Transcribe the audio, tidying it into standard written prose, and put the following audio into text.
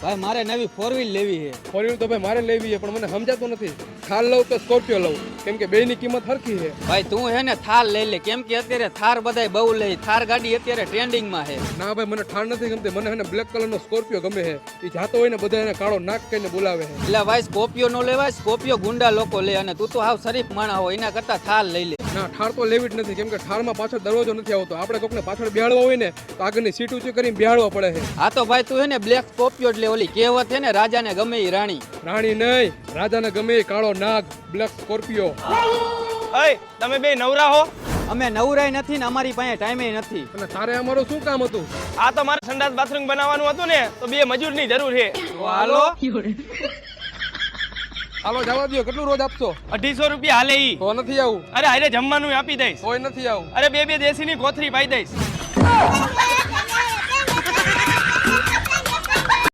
ભાઈ મારે નવી 4 વ્હીલ લેવી છે. 4 વ્હીલ તો ભાઈ મારે લેવી છે, પણ મને સમજાતું નથી થાર લઉં કે સ્કોર્પિયો લઉં, કેમ કે બેયની કિંમત સરખી છે. ભાઈ તું હે ને થાર લઈ લે, કેમ કે અત્યારે થાર બધાય બહુ લે. થાર ગાડી અત્યારે ટ્રેન્ડિંગમાં છે. ના ભાઈ મને થાર નથી ગમતી, મને હે ને બ્લેક કલરનો સ્કોર્પિયો ગમે છે. એ જાતો હોય ને બધા એને કાળો નાક કહીને બોલાવે છે. એટલે ભાઈ સ્કોર્પિયો નો લેવાય, સ્કોર્પિયો ગુંડા લોકો લે, અને તું તો હાવ શરીફ માણસ હોય, એના કરતા થાર લઈ લે. ના થાર તો લેવી જ નથી, કેમ કે થારમાં પાછળ દરવાજો નથી આવતો. આપણે કોકને પાછળ બેહાડવા હોય ને તો આગળની સીટ ઊંચી કરીને બેહાડવા પડે છે. હા તો ભાઈ તું હે ને બ્લેક સ્કોર્પિયો જ લે. ઓલી કહેવત છે ને, રાજાને ગમે ઈ રાણી. રાણી નહીં, રાજાને ગમે એ કાળો નાગ બ્લેક સ્કોર્પિયો. અય તમે બે નવરા હો? અમે નવરાય નથી ને અમારી પાસે ટાઈમે નથી. અને તારે અમારું શું કામ હતું? આ તો મારે સંડાસ બાથરૂમ બનાવવાનું હતું ને, તો 2 મજૂરની જરૂર છે. તો હાલો. હાલો જવા દો. કેટલું રોજ આપશો? 250 રૂપિયા હાલે ઈ. તો નથી આવું. અરે હારે જમવાનું આપી દઈશ. કોઈ નથી આવું. અરે 2 દેશીની કોથરી પાઈ દઈશ.